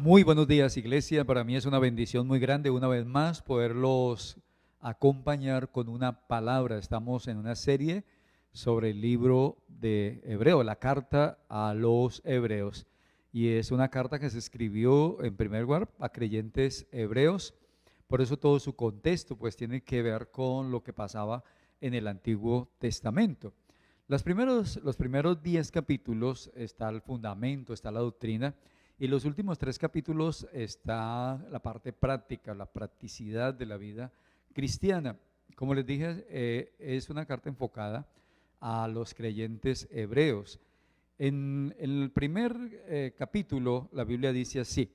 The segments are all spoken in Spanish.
Muy buenos días, iglesia. Para mí es una bendición muy grande una vez más poderlos acompañar con una palabra. Estamos en una serie sobre el libro de Hebreo, la carta a los hebreos. Y es una carta que se escribió en primer lugar a creyentes hebreos. Por eso todo su contexto pues tiene que ver con lo que pasaba en el Antiguo Testamento. Los primeros 10 capítulos está el fundamento, está la doctrina. Y los últimos 3 capítulos está la parte práctica, la practicidad de la vida cristiana. Como les dije, es una carta enfocada a los creyentes hebreos. En el primer capítulo, la Biblia dice así: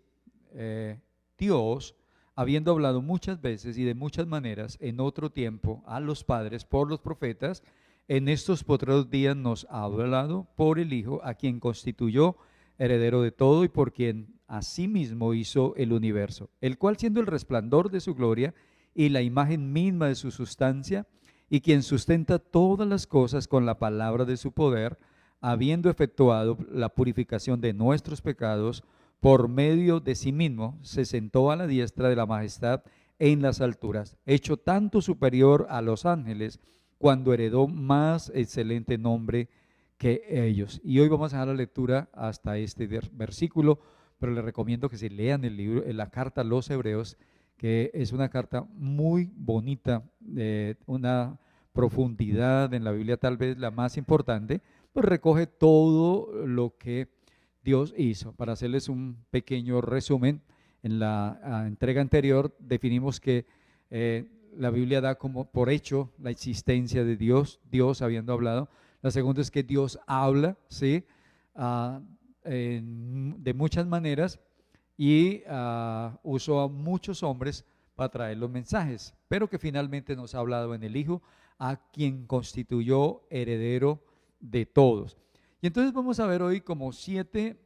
Dios, habiendo hablado muchas veces y de muchas maneras en otro tiempo a los padres por los profetas, en estos potreros días nos ha hablado por el Hijo, a quien constituyó heredero de todo y por quien asimismo hizo el universo, el cual, siendo el resplandor de su gloria y la imagen misma de su sustancia, y quien sustenta todas las cosas con la palabra de su poder, habiendo efectuado la purificación de nuestros pecados por medio de sí mismo, se sentó a la diestra de la majestad en las alturas, hecho tanto superior a los ángeles, cuando heredó más excelente nombre que ellos. Y hoy vamos a dejar la lectura hasta este versículo, pero les recomiendo que se lean el libro, la carta a los hebreos, que es una carta muy bonita, de una profundidad en la Biblia, tal vez la más importante, pues recoge todo lo que Dios hizo. Para hacerles un pequeño resumen, en la entrega anterior definimos que la Biblia da como por hecho la existencia de Dios, Dios habiendo hablado. La segunda es que Dios habla, ¿sí? Ah, de muchas maneras y usó a muchos hombres para traer los mensajes, pero que finalmente nos ha hablado en el Hijo, a quien constituyó heredero de todos. Y entonces vamos a ver hoy como siete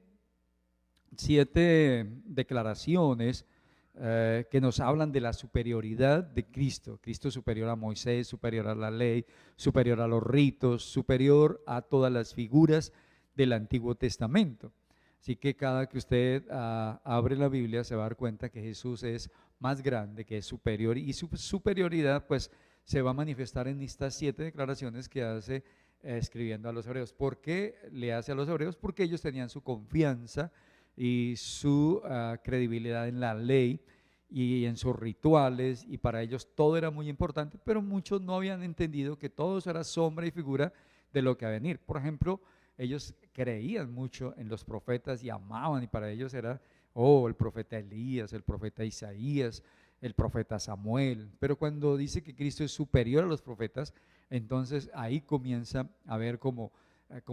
declaraciones que nos hablan de la superioridad de Cristo. Cristo superior a Moisés, superior a la ley, superior a los ritos, superior a todas las figuras del Antiguo Testamento. Así que cada que usted abre la Biblia se va a dar cuenta que Jesús es más grande, que es superior, y su superioridad pues se va a manifestar en estas 7 declaraciones que hace escribiendo a los hebreos. ¿Por qué le hace a los hebreos? Porque ellos tenían su confianza y su credibilidad en la ley y en sus rituales, y para ellos todo era muy importante, pero muchos no habían entendido que todo eso era sombra y figura de lo que va a venir. Por ejemplo, ellos creían mucho en los profetas y amaban, y para ellos era, oh, el profeta Elías, el profeta Isaías, el profeta Samuel. Pero cuando dice que Cristo es superior a los profetas, entonces ahí comienza a ver cómo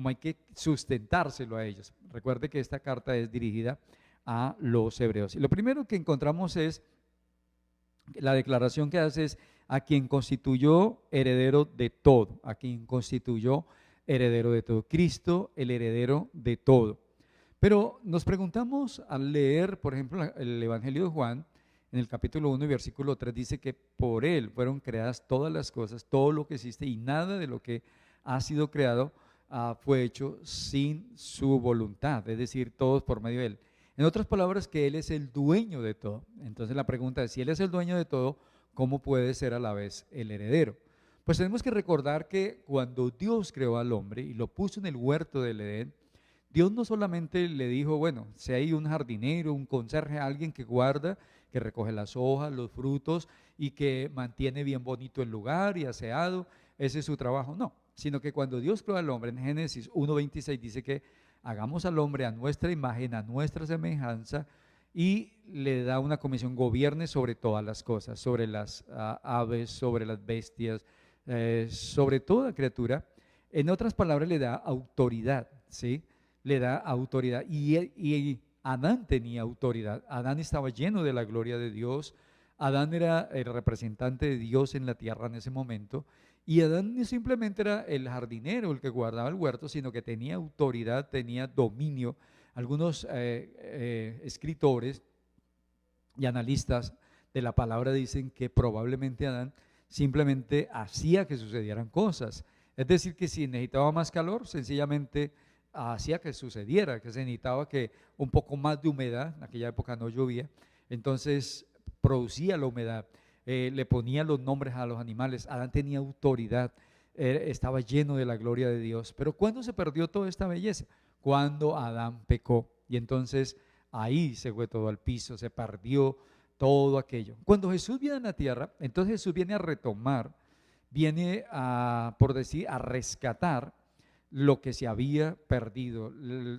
hay que sustentárselo a ellos. Recuerde que esta carta es dirigida a los hebreos. Y lo primero que encontramos es, la declaración que hace es: a quien constituyó heredero de todo, a quien constituyó heredero de todo. Cristo, el heredero de todo. Pero nos preguntamos al leer, por ejemplo, el Evangelio de Juan, en el capítulo 1 y versículo 3 dice que por él fueron creadas todas las cosas, todo lo que existe, y nada de lo que ha sido creado fue hecho sin su voluntad, es decir, todos por medio de él. En otras palabras, que él es el dueño de todo. Entonces la pregunta es: si él es el dueño de todo, ¿cómo puede ser a la vez el heredero? Pues tenemos que recordar que cuando Dios creó al hombre y lo puso en el huerto del Edén, Dios no solamente le dijo, bueno, si hay un jardinero, un conserje, alguien que guarda, que recoge las hojas, los frutos y que mantiene bien bonito el lugar y aseado, ese es su trabajo. No, sino que cuando Dios creó al hombre, en Génesis 1:26 dice que hagamos al hombre a nuestra imagen, a nuestra semejanza, y le da una comisión: gobierne sobre todas las cosas, sobre las aves, sobre las bestias, sobre toda criatura. En otras palabras, le da autoridad, ¿sí? Le da autoridad. Y Adán tenía autoridad. Adán estaba lleno de la gloria de Dios. Adán era el representante de Dios en la tierra en ese momento. Y Adán no simplemente era el jardinero, el que guardaba el huerto, sino que tenía autoridad, tenía dominio. Algunos escritores y analistas de la palabra dicen que probablemente Adán simplemente hacía que sucedieran cosas. Es decir, que si necesitaba más calor, sencillamente hacía que sucediera, que se necesitaba que un poco más de humedad, en aquella época no llovía, entonces producía la humedad, le ponía los nombres a los animales. Adán tenía autoridad, estaba lleno de la gloria de Dios. Pero ¿cuándo se perdió toda esta belleza? Cuando Adán pecó, y entonces ahí se fue todo al piso, se perdió todo aquello. Cuando Jesús viene a la tierra, entonces Jesús viene a retomar, viene a, por decir, a rescatar lo que se había perdido,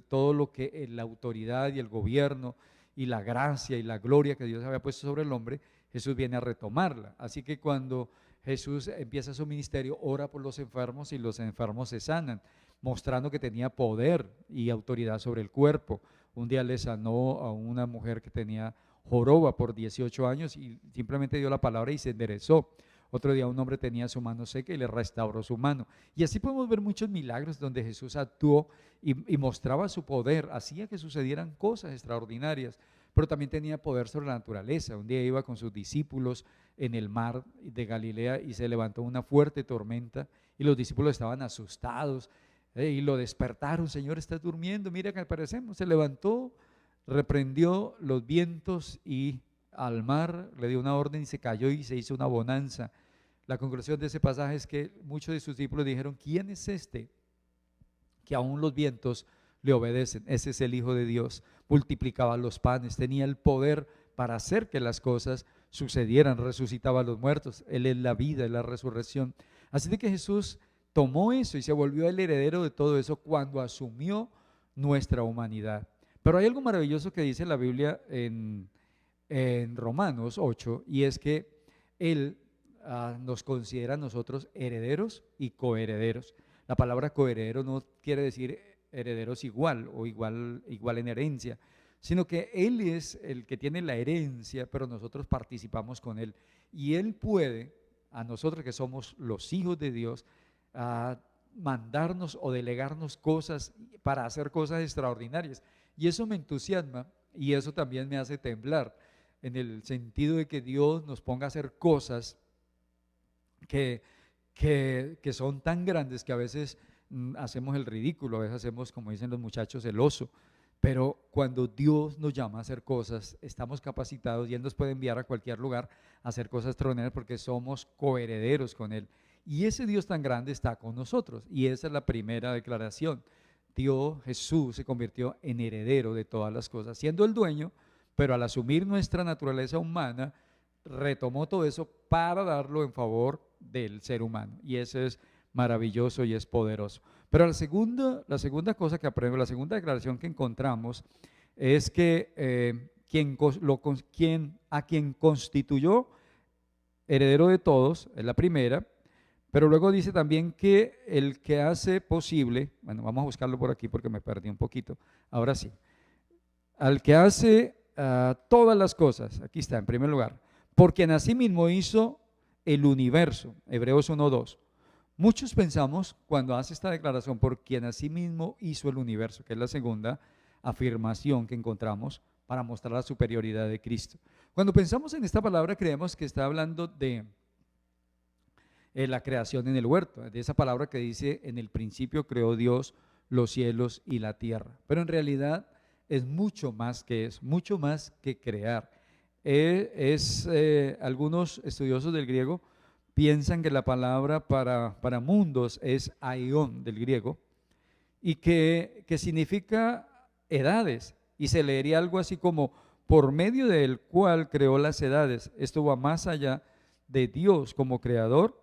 todo lo que la autoridad y el gobierno y la gracia y la gloria que Dios había puesto sobre el hombre, Jesús viene a retomarla. Así que cuando Jesús empieza su ministerio, ora por los enfermos y los enfermos se sanan, mostrando que tenía poder y autoridad sobre el cuerpo. Un día le sanó a una mujer que tenía joroba por 18 años y simplemente dio la palabra y se enderezó. Otro día un hombre tenía su mano seca y le restauró su mano. Y así podemos ver muchos milagros donde Jesús actuó y mostraba su poder, hacía que sucedieran cosas extraordinarias, pero también tenía poder sobre la naturaleza. Un día iba con sus discípulos en el mar de Galilea y se levantó una fuerte tormenta y los discípulos estaban asustados y lo despertaron: Señor, estás durmiendo, mira que aparecemos. Se levantó, reprendió los vientos y al mar le dio una orden y se cayó y se hizo una bonanza. La conclusión de ese pasaje es que muchos de sus discípulos dijeron: ¿quién es este que aún los vientos le obedecen? Ese es el Hijo de Dios. Multiplicaba los panes, tenía el poder para hacer que las cosas sucedieran, resucitaba a los muertos. Él es la vida, es la resurrección. Así de que Jesús tomó eso y se volvió el heredero de todo eso cuando asumió nuestra humanidad. Pero hay algo maravilloso que dice la Biblia en Romanos 8, y es que Él nos considera a nosotros herederos y coherederos. La palabra coheredero no quiere decir herederos igual o igual en herencia, sino que Él es el que tiene la herencia, pero nosotros participamos con Él. Y Él puede, a nosotros que somos los hijos de Dios, mandarnos o delegarnos cosas para hacer cosas extraordinarias. Y eso me entusiasma y eso también me hace temblar, en el sentido de que Dios nos ponga a hacer cosas que son tan grandes que a veces hacemos el ridículo, a veces hacemos, como dicen los muchachos, el oso. Pero cuando Dios nos llama a hacer cosas, estamos capacitados y Él nos puede enviar a cualquier lugar a hacer cosas extraordinarias porque somos coherederos con Él. Y ese Dios tan grande está con nosotros. Y esa es la primera declaración. Dios, Jesús, se convirtió en heredero de todas las cosas, siendo el dueño, pero al asumir nuestra naturaleza humana, retomó todo eso para darlo en favor del ser humano. Y eso es maravilloso y es poderoso. Pero la segunda cosa que aprendo, la segunda declaración que encontramos es que a quien constituyó heredero de todos, es la primera, pero luego dice también que el que hace posible, bueno, vamos a buscarlo por aquí porque me perdí un poquito, ahora sí, al que hace todas las cosas, aquí está en primer lugar, por quien asimismo hizo el universo, Hebreos 1:2. Muchos pensamos cuando hace esta declaración, por quien asimismo hizo el universo, que es la segunda afirmación que encontramos para mostrar la superioridad de Cristo. Cuando pensamos en esta palabra creemos que está hablando de la creación en el huerto, de esa palabra que dice: en el principio creó Dios los cielos y la tierra. Pero en realidad es mucho más que eso, mucho más que crear. Algunos estudiosos del griego piensan que la palabra para mundos es aion del griego y que significa edades, y se leería algo así como por medio del cual creó las edades. Esto va más allá de Dios como creador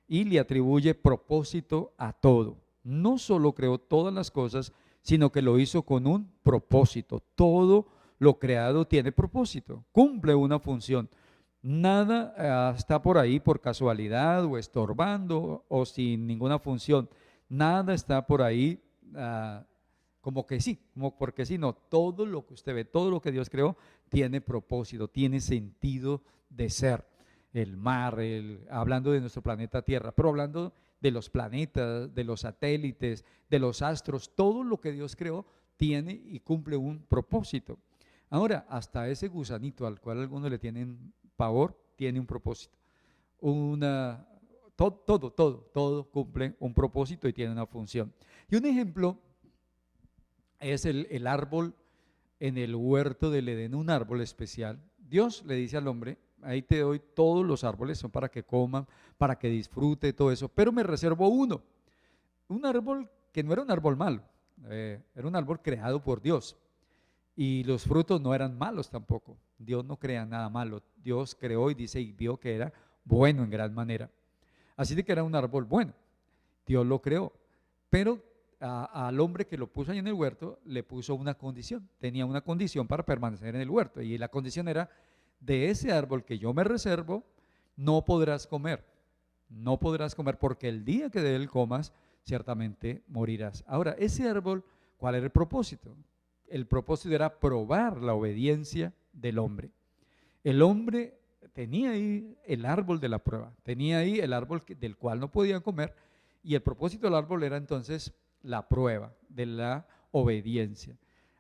y le atribuye propósito a todo. No solo creó todas las cosas, sino que lo hizo con un propósito. Todo lo creado tiene propósito, cumple una función. Nada está por ahí por casualidad o estorbando o sin ninguna función. Nada está por ahí como que sí, como porque sí, no. Todo lo que usted ve, todo lo que Dios creó tiene propósito, tiene sentido de ser. El mar, hablando de nuestro planeta Tierra, pero hablando de los planetas, de los satélites, de los astros, todo lo que Dios creó tiene y cumple un propósito. Ahora, hasta ese gusanito al cual algunos le tienen pavor, tiene un propósito. Todo cumple un propósito y tiene una función. Y un ejemplo es el árbol en el huerto del Edén, un árbol especial. Dios le dice al hombre, ahí te doy todos los árboles, son para que coman, para que disfrute todo eso, pero me reservo uno, un árbol que no era un árbol malo, era un árbol creado por Dios. Y los frutos no eran malos tampoco. Dios no crea nada malo. Dios creó y dice y vio que era bueno en gran manera. Así de que era un árbol bueno. Dios lo creó. Pero al hombre que lo puso ahí en el huerto le puso una condición. Tenía una condición para permanecer en el huerto. Y la condición era, de ese árbol que yo me reservo, no podrás comer. No podrás comer porque el día que de él comas, ciertamente morirás. Ahora, ese árbol, ¿cuál era el propósito? El propósito era probar la obediencia del hombre. El hombre tenía ahí el árbol de la prueba, tenía ahí el árbol del cual no podían comer, y el propósito del árbol era entonces la prueba de la obediencia.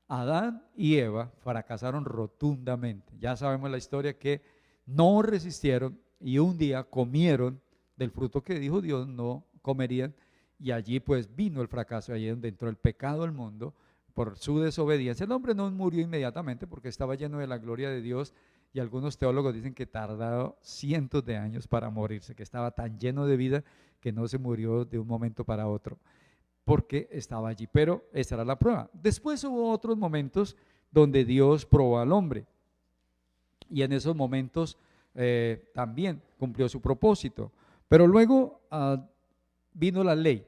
Adán y Eva fracasaron rotundamente. Ya sabemos la historia, que no resistieron y un día comieron del fruto que dijo Dios no comerían, y allí pues vino el fracaso, allí donde entró el pecado al mundo por su desobediencia. El hombre no murió inmediatamente porque estaba lleno de la gloria de Dios, y algunos teólogos dicen que tardó cientos de años para morirse, que estaba tan lleno de vida que no se murió de un momento para otro, porque estaba allí. Pero esa era la prueba. Después hubo otros momentos donde Dios probó al hombre, y en esos momentos también cumplió su propósito. Pero luego vino la ley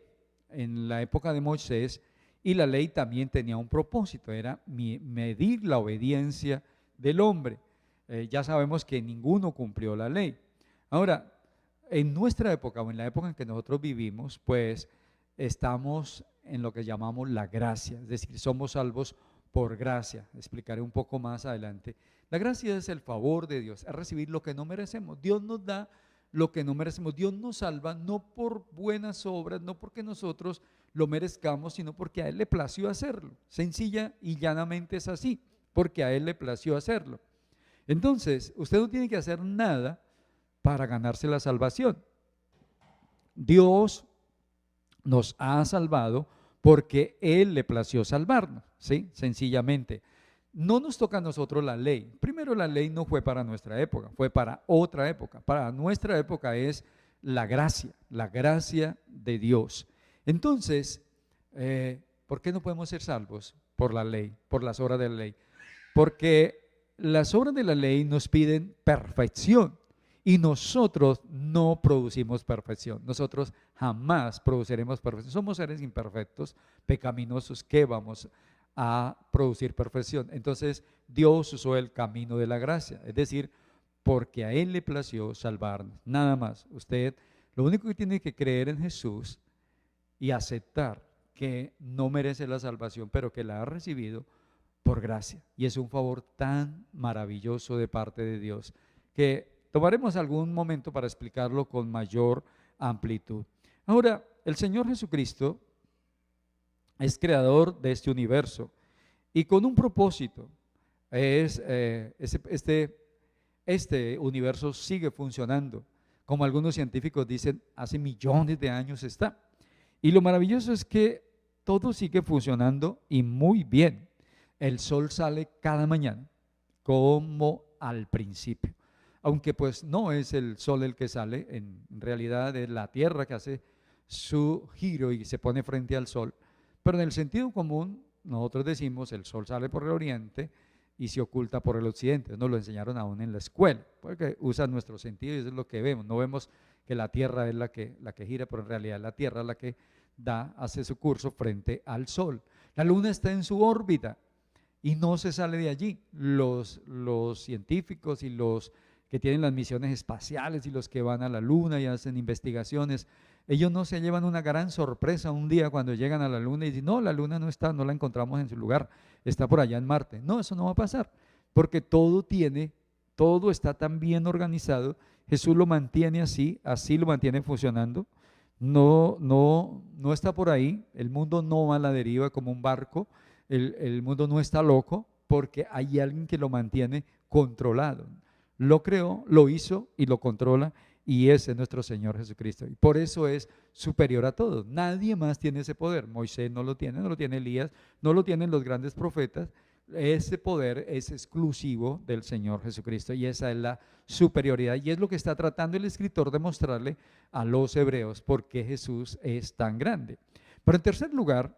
en la época de Moisés, y la ley también tenía un propósito, era medir la obediencia del hombre. Ya sabemos que ninguno cumplió la ley. Ahora, en nuestra época, o en la época en que nosotros vivimos, pues estamos en lo que llamamos la gracia, es decir, somos salvos por gracia. Explicaré un poco más adelante. La gracia es el favor de Dios, es recibir lo que no merecemos. Dios nos da lo que no merecemos. Dios nos salva no por buenas obras, no porque nosotros lo merezcamos, sino porque a Él le plació hacerlo. Sencilla y llanamente es así, porque a Él le plació hacerlo. Entonces, usted no tiene que hacer nada para ganarse la salvación. Dios nos ha salvado porque Él le plació salvarnos, ¿sí? Sencillamente. No nos toca a nosotros la ley. Primero, la ley no fue para nuestra época, fue para otra época. Para nuestra época es la gracia de Dios. Entonces, ¿por qué no podemos ser salvos? Por la ley, por las obras de la ley. Porque las obras de la ley nos piden perfección, y nosotros no producimos perfección. Nosotros jamás produciremos perfección. Somos seres imperfectos, pecaminosos, que vamos a producir perfección. Entonces Dios usó el camino de la gracia, es decir, porque a Él le plació salvarnos, nada más. Usted lo único que tiene que creer en Jesús y aceptar que no merece la salvación, pero que la ha recibido por gracia. Y es un favor tan maravilloso de parte de Dios, que tomaremos algún momento para explicarlo con mayor amplitud. Ahora, el Señor Jesucristo es creador de este universo, y con un propósito. Este universo sigue funcionando, como algunos científicos dicen, hace millones de años está. Y lo maravilloso es que todo sigue funcionando y muy bien. El sol sale cada mañana, como al principio. Aunque pues no es el sol el que sale, en realidad es la tierra que hace su giro y se pone frente al sol. Pero en el sentido común, nosotros decimos el sol sale por el oriente y se oculta por el occidente. Nos lo enseñaron aún en la escuela, porque usan nuestro sentido y eso es lo que vemos. No vemos que la tierra es la que gira, pero en realidad la tierra es la que hace su curso frente al sol. La luna está en su órbita y no se sale de allí. Los científicos y los que tienen las misiones espaciales y los que van a la luna y hacen investigaciones, ellos no se llevan una gran sorpresa un día cuando llegan a la luna y dicen, no, la luna no está, no la encontramos en su lugar, está por allá en Marte. No, eso no va a pasar, porque todo está tan bien organizado. Jesús lo mantiene así lo mantiene funcionando. No está por ahí, el mundo no va a la deriva como un barco, el mundo no está loco, porque hay alguien que lo mantiene controlado. Lo creó, lo hizo y lo controla, y ese es nuestro Señor Jesucristo. Y por eso es superior a todos. Nadie más tiene ese poder. Moisés no lo tiene, no lo tiene Elías, no lo tienen los grandes profetas. Ese poder es exclusivo del Señor Jesucristo y esa es la superioridad. Y es lo que está tratando el escritor de mostrarle a los hebreos, por qué Jesús es tan grande. Pero en tercer lugar,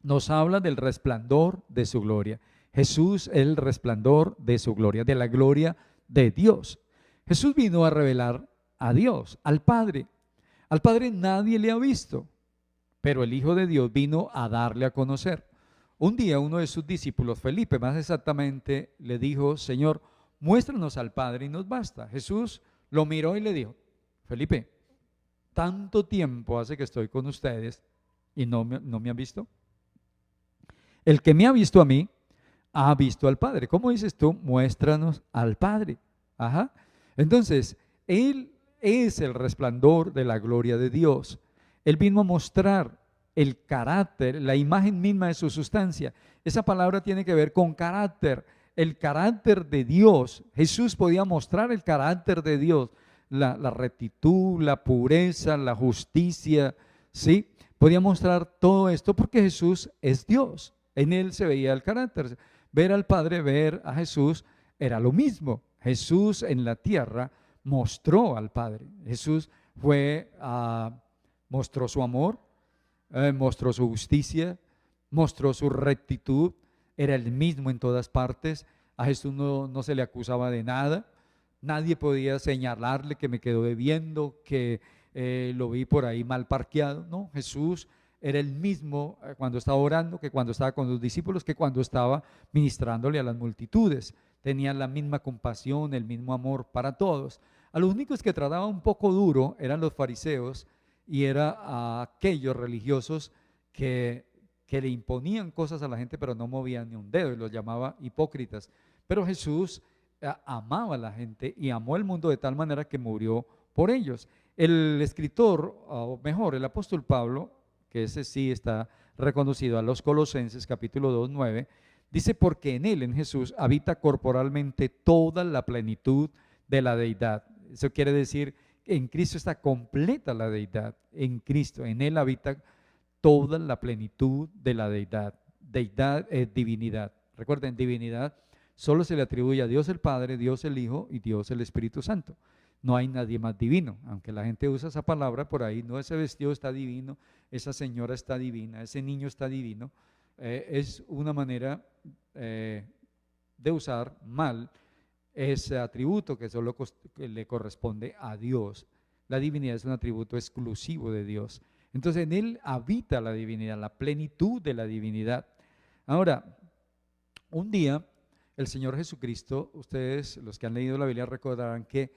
nos habla del resplandor de su gloria. Jesús es el resplandor de su gloria, de la gloria de Dios. Jesús vino a revelar a Dios, al Padre. Al Padre nadie le ha visto, pero el Hijo de Dios vino a darle a conocer. Un día uno de sus discípulos, Felipe más exactamente, le dijo: Señor, muéstranos al Padre y nos basta. Jesús lo miró y le dijo: Felipe, tanto tiempo hace que estoy con ustedes y no me han visto. El que me ha visto a mí, ha visto al Padre. ¿Cómo dices tú? Muéstranos al Padre. Ajá. Entonces, Él es el resplandor de la gloria de Dios. Él vino a mostrar el carácter, la imagen misma de su sustancia. Esa palabra tiene que ver con carácter, el carácter de Dios. Jesús podía mostrar el carácter de Dios, la rectitud, la pureza, la justicia, ¿sí? Podía mostrar todo esto porque Jesús es Dios. En Él se veía el carácter. Ver al Padre, ver a Jesús, era lo mismo. Jesús en la tierra mostró al Padre. Jesús mostró su amor, mostró su justicia, mostró su rectitud, era el mismo en todas partes. A Jesús no se le acusaba de nada, nadie podía señalarle que me quedó debiendo, que lo vi por ahí mal parqueado. No, Jesús era el mismo cuando estaba orando, que cuando estaba con los discípulos, que cuando estaba ministrándole a las multitudes. Tenía la misma compasión, el mismo amor para todos. A los únicos que trataba un poco duro eran los fariseos, y era a aquellos religiosos que le imponían cosas a la gente pero no movían ni un dedo, y los llamaba hipócritas. Pero Jesús amaba a la gente y amó el mundo de tal manera que murió por ellos. El escritor, o mejor, el apóstol Pablo, que ese sí está reconocido, a los Colosenses capítulo 2, 9, dice: porque en Él, en Jesús, habita corporalmente toda la plenitud de la deidad. Eso quiere decir, en Cristo está completa la deidad. En Cristo, en Él habita toda la plenitud de la deidad. Deidad es divinidad. Recuerden, divinidad solo se le atribuye a Dios el Padre, Dios el Hijo y Dios el Espíritu Santo. No hay nadie más divino, aunque la gente usa esa palabra por ahí. No, ese vestido está divino, esa señora está divina, ese niño está divino. Es una manera de usar mal ese atributo que solo le corresponde a Dios. La divinidad es un atributo exclusivo de Dios. Entonces en Él habita la divinidad, la plenitud de la divinidad. Ahora, un día el Señor Jesucristo, ustedes los que han leído la Biblia recordarán que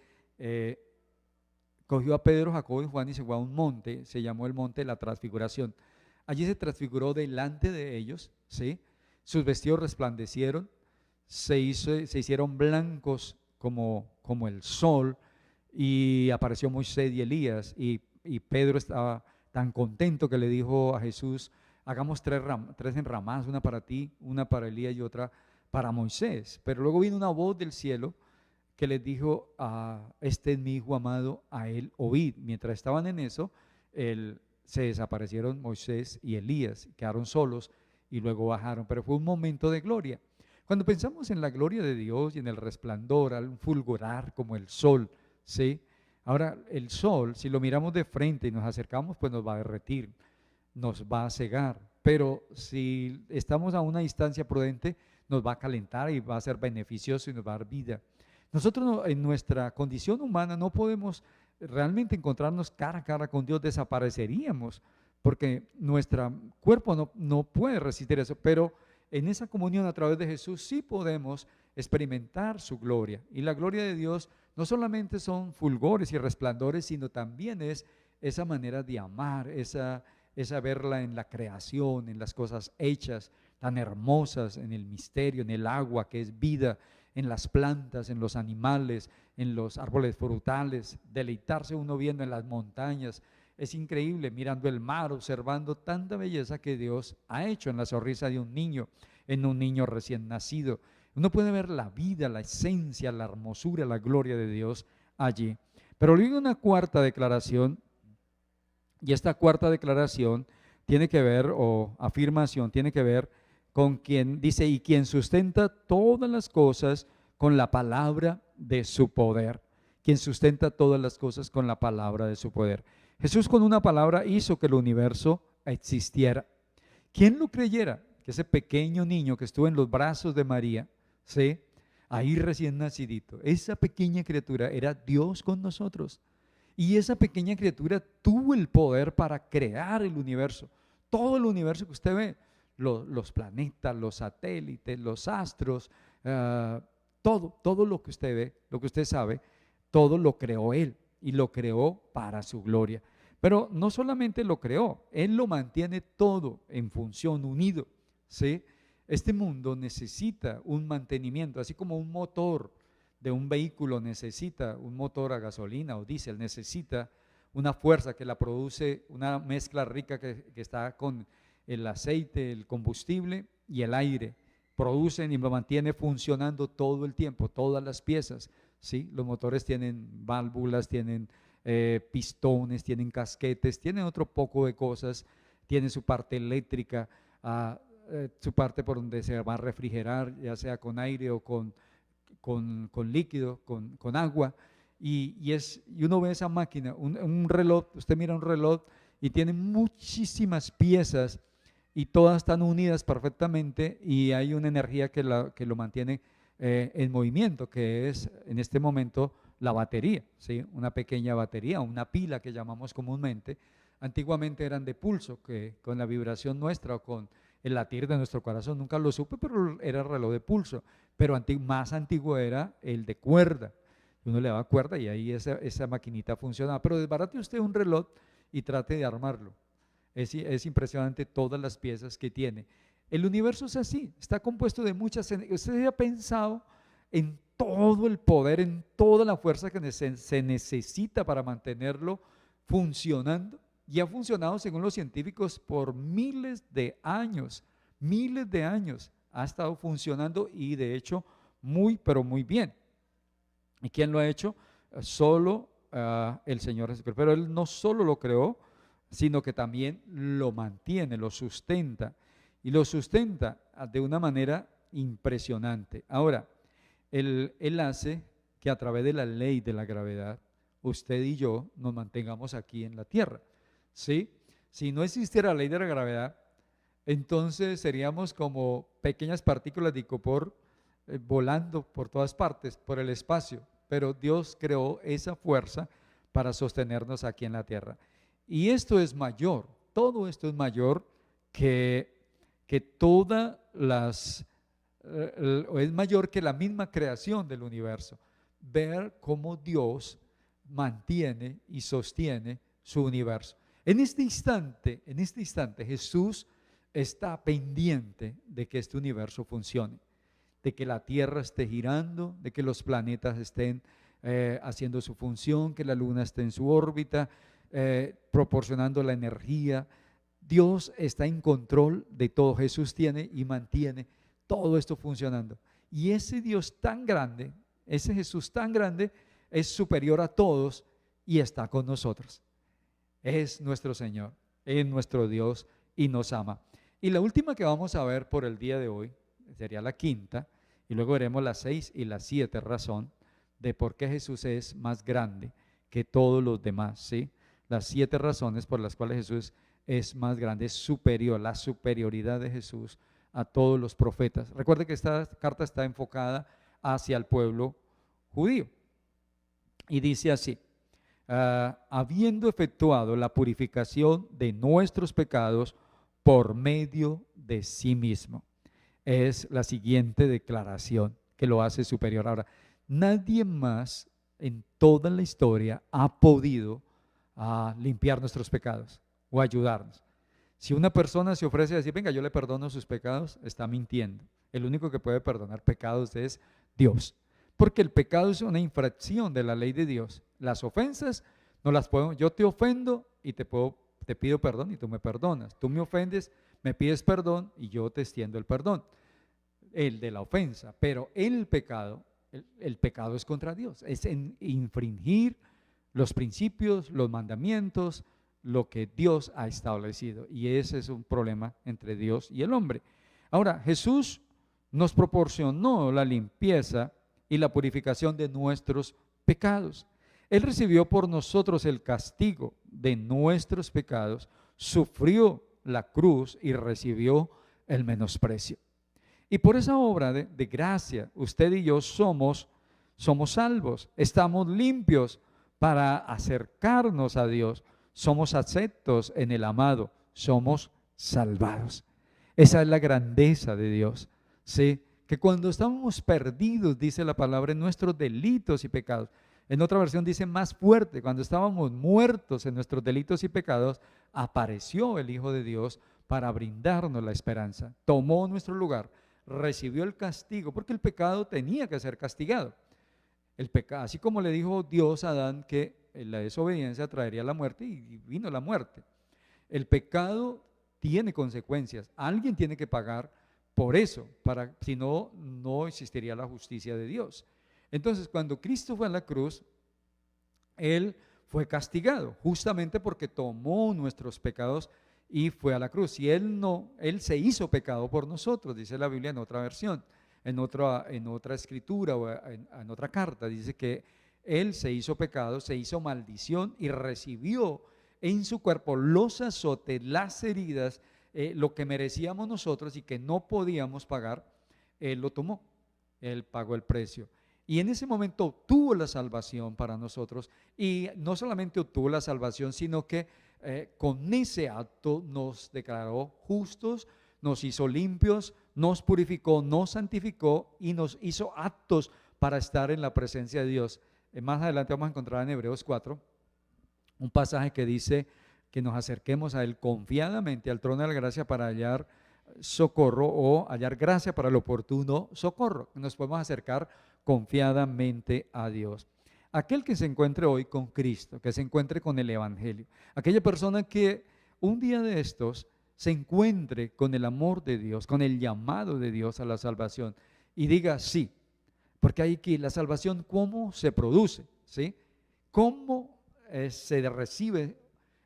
cogió a Pedro, Jacobo y Juan y se fue a un monte, se llamó el monte de la transfiguración. Allí se transfiguró delante de ellos, ¿sí? Sus vestidos resplandecieron, se hicieron blancos como el sol, y apareció Moisés y Elías, y Pedro estaba tan contento que le dijo a Jesús: hagamos tres enramadas, una para ti, una para Elías y otra para Moisés. Pero luego vino una voz del cielo que les dijo: este es mi hijo amado, a él oíd. Mientras estaban en eso, se desaparecieron Moisés y Elías, quedaron solos y luego bajaron, pero fue un momento de gloria. Cuando pensamos en la gloria de Dios y en el resplandor, al fulgurar como el sol, ¿sí? Ahora, el sol, si lo miramos de frente y nos acercamos, pues nos va a derretir, nos va a cegar, pero si estamos a una distancia prudente, nos va a calentar y va a ser beneficioso y nos va a dar vida. Nosotros en nuestra condición humana no podemos realmente encontrarnos cara a cara con Dios, desapareceríamos, porque nuestro cuerpo no puede resistir eso, pero en esa comunión a través de Jesús sí podemos experimentar su gloria. Y la gloria de Dios no solamente son fulgores y resplandores, sino también es esa manera de amar, esa verla en la creación, en las cosas hechas tan hermosas, en el misterio, en el agua que es vida, en las plantas, en los animales, en los árboles frutales, deleitarse uno viendo en las montañas. Es increíble mirando el mar, observando tanta belleza que Dios ha hecho en la sonrisa de un niño, en un niño recién nacido. Uno puede ver la vida, la esencia, la hermosura, la gloria de Dios allí. Pero luego una cuarta declaración, y esta cuarta declaración tiene que ver, o afirmación, tiene que ver con quien dice, y quien sustenta todas las cosas con la palabra de su poder. Quien sustenta todas las cosas con la palabra de su poder. Jesús con una palabra hizo que el universo existiera. ¿Quién lo creyera? Que ese pequeño niño que estuvo en los brazos de María, ¿sí? Ahí recién nacidito, esa pequeña criatura era Dios con nosotros. Y esa pequeña criatura tuvo el poder para crear el universo. Todo el universo que usted ve, los planetas, los satélites, los astros, todo lo que usted ve, lo que usted sabe, todo lo creó Él y lo creó para su gloria. Pero no solamente lo creó, Él lo mantiene todo en función, unido, ¿sí? Este mundo necesita un mantenimiento, así como un motor de un vehículo necesita un motor a gasolina o diésel, necesita una fuerza que la produce, una mezcla rica que está con el aceite, el combustible y el aire. Producen y lo mantiene funcionando todo el tiempo, todas las piezas, ¿sí? Los motores tienen válvulas, tienen pistones, tienen casquetes, tienen otro poco de cosas, tienen su parte eléctrica, su parte por donde se va a refrigerar, ya sea con aire o con líquido, con agua, y uno ve esa máquina, un reloj, usted mira un reloj y tiene muchísimas piezas y todas están unidas perfectamente y hay una energía que lo mantiene en movimiento, que es en este momento la batería, ¿sí? Una pequeña batería, una pila que llamamos comúnmente. Antiguamente eran de pulso, que con la vibración nuestra o con el latir de nuestro corazón, nunca lo supe, pero era el reloj de pulso. Pero más antiguo era el de cuerda. Uno le daba cuerda y ahí esa maquinita funcionaba. Pero desbarate usted un reloj y trate de armarlo. Es impresionante todas las piezas que tiene. El universo es así, está compuesto de muchas. Usted ha pensado en todo el poder, en toda la fuerza que se necesita para mantenerlo funcionando. Y ha funcionado, según los científicos, por miles de años. Miles de años ha estado funcionando y de hecho muy, pero muy bien. ¿Y quién lo ha hecho? Solo el Señor Jesucristo. Pero Él no solo lo creó, sino que también lo mantiene, lo sustenta. Y lo sustenta de una manera impresionante. Ahora, Él hace que a través de la ley de la gravedad, usted y yo nos mantengamos aquí en la tierra. ¿Sí? Si no existiera la ley de la gravedad, entonces seríamos como pequeñas partículas de icopor volando por todas partes, por el espacio. Pero Dios creó esa fuerza para sostenernos aquí en la tierra. Y esto es mayor, todo esto es mayor que todas las, es mayor que la misma creación del universo. Ver cómo Dios mantiene y sostiene su universo. En este instante Jesús está pendiente de que este universo funcione, de que la Tierra esté girando, de que los planetas estén haciendo su función, que la Luna esté en su órbita, proporcionando la energía. Dios está en control de todo. Jesús tiene y mantiene todo esto funcionando. Y ese Dios tan grande, ese Jesús tan grande, es superior a todos y está con nosotros. Es nuestro Señor, es nuestro Dios y nos ama. Y la última que vamos a ver por el día de hoy sería la quinta, y luego veremos la 6 y la 7 razón de por qué Jesús es más grande que todos los demás, ¿sí? Las 7 razones por las cuales Jesús es más grande, es superior, la superioridad de Jesús a todos los profetas. Recuerde que esta carta está enfocada hacia el pueblo judío y dice así: habiendo efectuado la purificación de nuestros pecados por medio de sí mismo. Es la siguiente declaración que lo hace superior. Ahora, nadie más en toda la historia ha podido limpiar nuestros pecados o ayudarnos. Si una persona se ofrece a decir, venga, yo le perdono sus pecados, está mintiendo. El único que puede perdonar pecados es Dios. Porque el pecado es una infracción de la ley de Dios. Las ofensas no las puedo, yo te ofendo y te pido perdón y tú me perdonas. Tú me ofendes, me pides perdón y yo te extiendo el perdón. El de la ofensa, pero el pecado es contra Dios, es infringir los principios, los mandamientos, lo que Dios ha establecido. Y ese es un problema entre Dios y el hombre. Ahora, Jesús nos proporcionó la limpieza y la purificación de nuestros pecados. Él recibió por nosotros el castigo de nuestros pecados, sufrió la cruz y recibió el menosprecio. Y por esa obra de gracia, usted y yo somos salvos, estamos limpios para acercarnos a Dios, somos aceptos en el amado, somos salvados. Esa es la grandeza de Dios, ¿sí? Que cuando estábamos perdidos, dice la palabra, en nuestros delitos y pecados. En otra versión dice más fuerte, cuando estábamos muertos en nuestros delitos y pecados, apareció el Hijo de Dios para brindarnos la esperanza. Tomó nuestro lugar, recibió el castigo, porque el pecado tenía que ser castigado. El pecado, así como le dijo Dios a Adán que la desobediencia traería la muerte, y vino la muerte. El pecado tiene consecuencias. Alguien tiene que pagar por eso, si no, no existiría la justicia de Dios. Entonces, cuando Cristo fue a la cruz, Él fue castigado, justamente porque tomó nuestros pecados y fue a la cruz. Y Él se hizo pecado por nosotros, dice la Biblia en otra versión, en otra escritura o en otra carta, dice que Él se hizo pecado, se hizo maldición y recibió en su cuerpo los azotes, las heridas, lo que merecíamos nosotros y que no podíamos pagar. Él lo tomó, Él pagó el precio. Y en ese momento obtuvo la salvación para nosotros, y no solamente obtuvo la salvación, sino que con ese acto nos declaró justos, nos hizo limpios, nos purificó, nos santificó y nos hizo aptos para estar en la presencia de Dios. Más adelante vamos a encontrar en Hebreos 4 un pasaje que dice que nos acerquemos a Él confiadamente, al trono de la gracia, para hallar socorro o hallar gracia para el oportuno socorro. Nos podemos acercar confiadamente a Dios. Aquel que se encuentre hoy con Cristo, que se encuentre con el Evangelio, aquella persona que un día de estos se encuentre con el amor de Dios, con el llamado de Dios a la salvación y diga sí, porque hay que la salvación, ¿cómo se produce? ¿Sí? ¿Cómo se recibe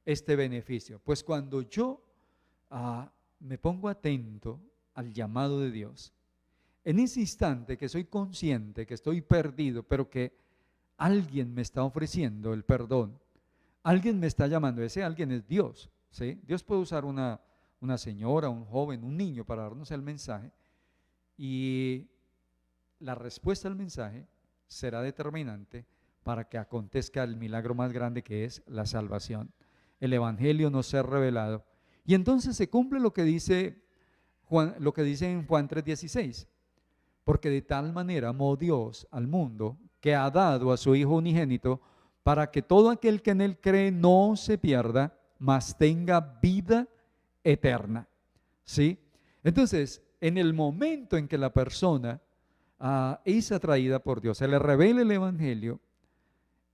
este beneficio? Pues cuando yo me pongo atento al llamado de Dios, en ese instante que soy consciente que estoy perdido, pero que alguien me está ofreciendo el perdón, alguien me está llamando, ese alguien es Dios, ¿sí? Dios puede usar una señora, un joven, un niño para darnos el mensaje, y la respuesta al mensaje será determinante para que acontezca el milagro más grande, que es la salvación. El Evangelio nos ha revelado. Y entonces se cumple lo que dice en Juan 3:16. Porque de tal manera amó Dios al mundo, que ha dado a su Hijo unigénito, para que todo aquel que en Él cree no se pierda, mas tenga vida eterna. ¿Sí? Entonces, en el momento en que la persona es atraída por Dios, se le revela el Evangelio,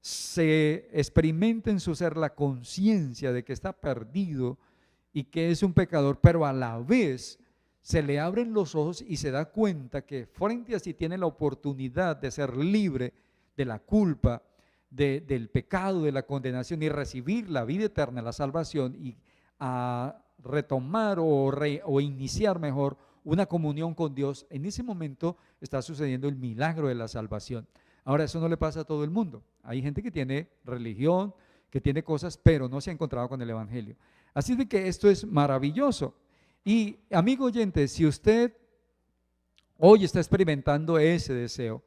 se experimenta en su ser la conciencia de que está perdido y que es un pecador, pero a la vez se le abren los ojos y se da cuenta que frente a sí tiene la oportunidad de ser libre de la culpa, del pecado, de la condenación, y recibir la vida eterna, la salvación, y a retomar o iniciar mejor una comunión con Dios. En ese momento está sucediendo el milagro de la salvación. Ahora, eso no le pasa a todo el mundo. Hay gente que tiene religión, que tiene cosas, pero no se ha encontrado con el Evangelio. Así de que esto es maravilloso. Y amigo oyente, si usted hoy está experimentando ese deseo,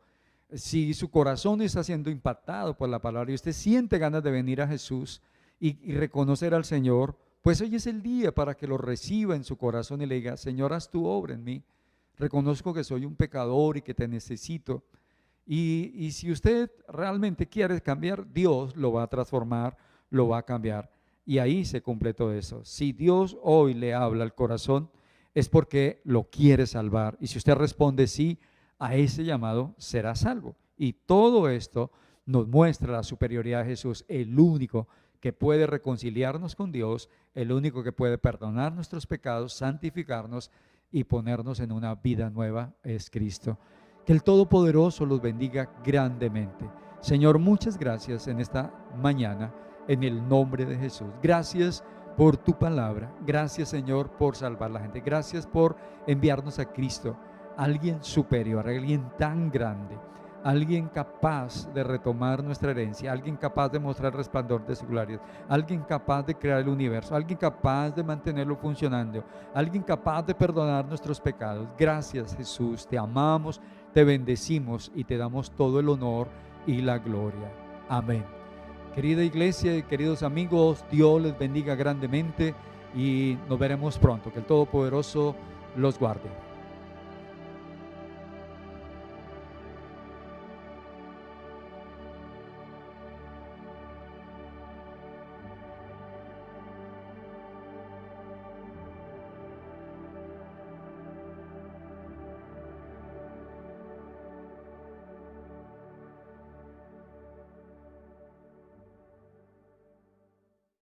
si su corazón está siendo impactado por la palabra y usted siente ganas de venir a Jesús y reconocer al Señor, pues hoy es el día para que lo reciba en su corazón y le diga: Señor, haz tu obra en mí. Reconozco que soy un pecador y que te necesito. Y si usted realmente quiere cambiar, Dios lo va a transformar, lo va a cambiar. Y ahí se cumple todo eso. Si Dios hoy le habla al corazón, es porque lo quiere salvar. Y si usted responde sí a ese llamado, será salvo. Y todo esto nos muestra la superioridad de Jesús, el único que puede reconciliarnos con Dios, el único que puede perdonar nuestros pecados, santificarnos y ponernos en una vida nueva, es Cristo. Que el Todopoderoso los bendiga grandemente. Señor, muchas gracias en esta mañana, en el nombre de Jesús. Gracias por tu palabra. Gracias, Señor, por salvar a la gente. Gracias por enviarnos a Cristo, alguien superior, alguien tan grande, alguien capaz de retomar nuestra herencia, alguien capaz de mostrar el resplandor de su gloria, alguien capaz de crear el universo, alguien capaz de mantenerlo funcionando, alguien capaz de perdonar nuestros pecados. Gracias, Jesús, te amamos, te bendecimos y te damos todo el honor y la gloria. Amén. Querida iglesia y queridos amigos, Dios les bendiga grandemente y nos veremos pronto. Que el Todopoderoso los guarde.